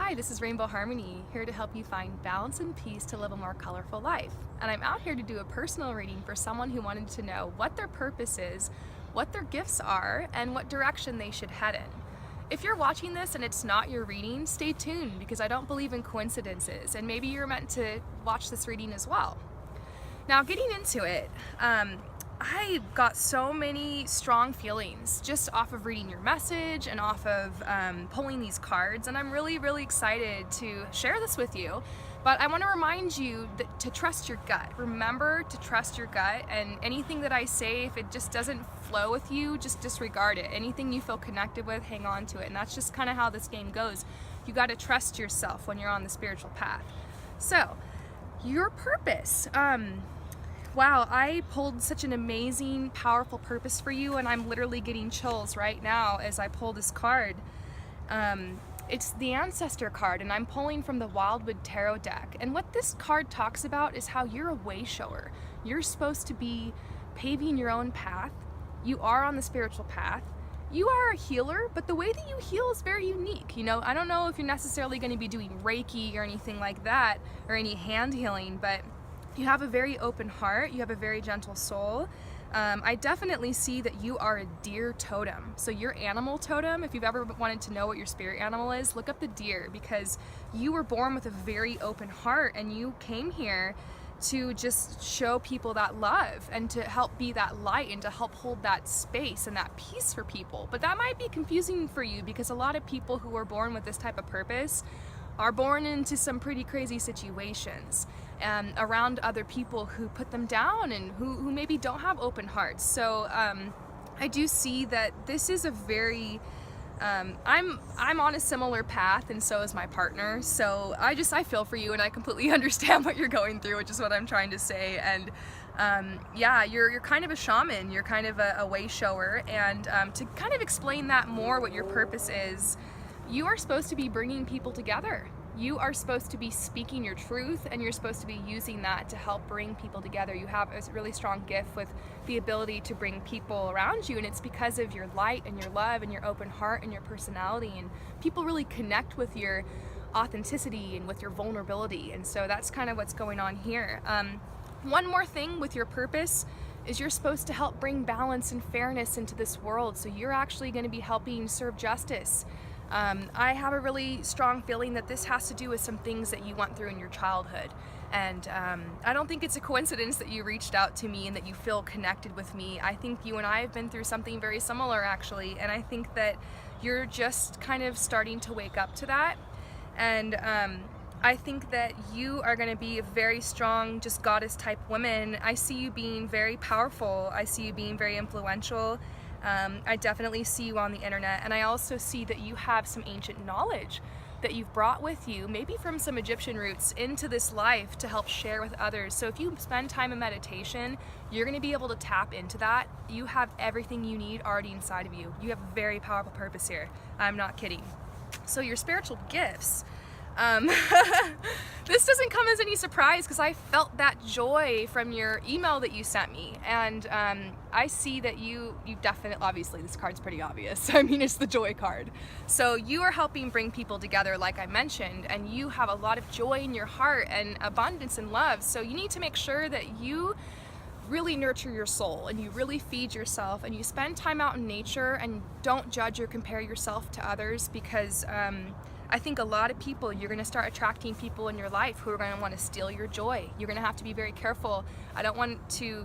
Hi, this is Rainbow Harmony, here to help you find balance and peace to live a more colorful life. And I'm out here to do a personal reading for someone who wanted to know what their purpose is, what their gifts are, and what direction they should head in. If you're watching this and it's not your reading, stay tuned because I don't believe in coincidences, and maybe you're meant to watch this reading as well. Now, getting into it, I got so many strong feelings just off of reading your message and off of pulling these cards, and I'm really excited to share this with you. But I want to remind you to trust your gut. Remember to trust your gut, and anything that I say, if it just doesn't flow with you, just disregard it. Anything you feel connected with, hang on to it, and that's just kind of how this game goes. You got to trust yourself when you're on the spiritual path. So, your purpose. Wow, I pulled such an amazing, powerful purpose for you, and I'm literally getting chills right now as I pull this card. It's the Ancestor card, and I'm pulling from the Wildwood Tarot deck. And what this card talks about is how you're a way shower. You're supposed to be paving your own path. You are on the spiritual path. You are a healer, but the way that you heal is very unique. You know, I don't know if you're necessarily going to be doing Reiki or anything like that, or any hand healing, but you have a very open heart, you have a very gentle soul. I definitely see that you are a deer totem. So your animal totem, if you've ever wanted to know what your spirit animal is, look up the deer, because you were born with a very open heart and you came here to just show people that love and to help be that light and to help hold that space and that peace for people. But that might be confusing for you because a lot of people who are born with this type of purpose are born into some pretty crazy situations and around other people who put them down and who maybe don't have open hearts. So I do see that this is a very I'm on a similar path, and so is my partner. So I feel for you, and I completely understand what you're going through, which is what I'm trying to say. And yeah, you're kind of a shaman. You're kind of a way shower, and to kind of explain that more, what your purpose is. You are supposed to be bringing people together. You are supposed to be speaking your truth, and you're supposed to be using that to help bring people together. You have a really strong gift with the ability to bring people around you, and it's because of your light and your love and your open heart and your personality, and people really connect with your authenticity and with your vulnerability, and so that's kind of what's going on here. One more thing with your purpose is you're supposed to help bring balance and fairness into this world, so you're actually going to be helping serve justice. I have a really strong feeling that this has to do with some things that you went through in your childhood, and I don't think it's a coincidence that you reached out to me and that you feel connected with me. I think you and I have been through something very similar, actually, and I think that you're just kind of starting to wake up to that, and I think that you are going to be a very strong, just goddess type woman. I see you being very powerful. I see you being very influential. I definitely see you on the internet, and I also see that you have some ancient knowledge that you've brought with you, maybe from some Egyptian roots, into this life to help share with others. So if you spend time in meditation, you're going to be able to tap into that. You have everything you need already inside of you. You have a very powerful purpose here. I'm not kidding. So your spiritual gifts, this doesn't come as any surprise because I felt that joy from your email that you sent me, and I see that you definitely, obviously this card's pretty obvious, I mean, it's the joy card. So you are helping bring people together, like I mentioned, and you have a lot of joy in your heart and abundance and love, so you need to make sure that you really nurture your soul and you really feed yourself and you spend time out in nature and don't judge or compare yourself to others, because I think a lot of people, you're going to start attracting people in your life who are going to want to steal your joy. You're going to have to be very careful. I don't want to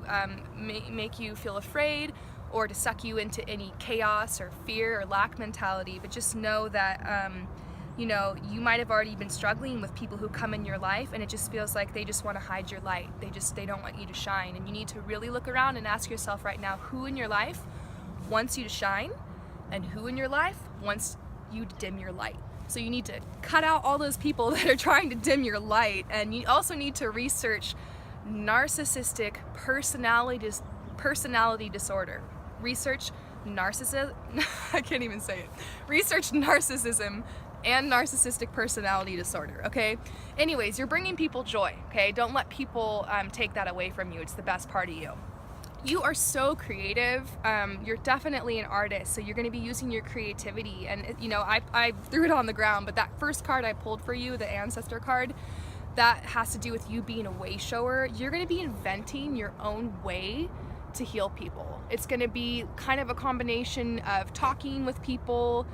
make you feel afraid or to suck you into any chaos or fear or lack mentality, but just know that you know, you might have already been struggling with people who come in your life, and it just feels like they just want to hide your light. They don't want you to shine, and you need to really look around and ask yourself right now, who in your life wants you to shine, and who in your life wants you to dim your light. So you need to cut out all those people that are trying to dim your light, and you also need to research narcissistic personality disorder. Research narcissism, I can't even say it. Research narcissism and narcissistic personality disorder, okay? Anyways, you're bringing people joy, okay? Don't let people take that away from you. It's the best part of you. You are so creative. You're definitely an artist, so you're going to be using your creativity. And you know, I threw it on the ground, but that first card I pulled for you, the ancestor card, that has to do with you being a way shower. You're going to be inventing your own way to heal people. It's going to be kind of a combination of talking with people,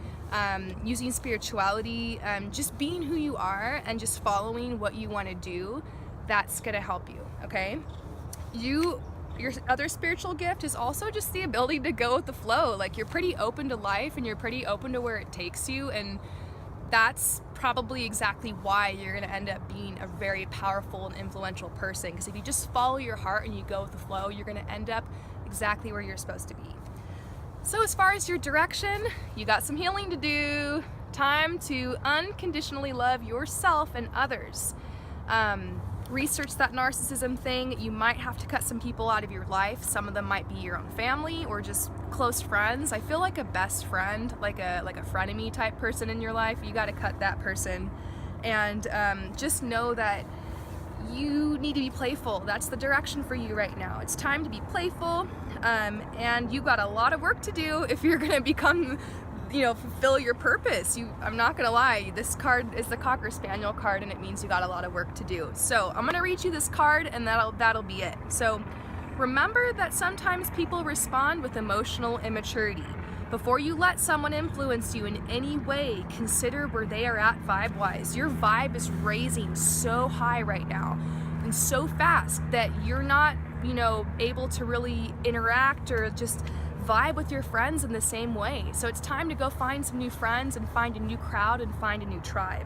using spirituality, just being who you are and just following what you want to do. That's going to help you, okay? Your other spiritual gift is also just the ability to go with the flow. Like, you're pretty open to life and you're pretty open to where it takes you, and that's probably exactly why you're going to end up being a very powerful and influential person, because if you just follow your heart and you go with the flow, you're going to end up exactly where you're supposed to be. So as far as your direction, you got some healing to do. Time to unconditionally love yourself and others. Research that narcissism thing. You might have to cut some people out of your life. Some of them might be your own family or just close friends. I feel like a best friend, like a frenemy type person in your life, you got to cut that person. And just know that you need to be playful. That's the direction for you right now. It's time to be playful, and you got a lot of work to do if you're gonna become, fulfill your purpose. I'm not gonna lie, this card is the Cocker Spaniel card, and it means you got a lot of work to do. So I'm gonna read you this card, and that'll be it. So remember that sometimes people respond with emotional immaturity. Before you let someone influence you in any way, consider where they are at vibe-wise. Your vibe is raising so high right now and so fast that you're not, able to really interact or just vibe with your friends in the same way. So it's time to go find some new friends and find a new crowd and find a new tribe.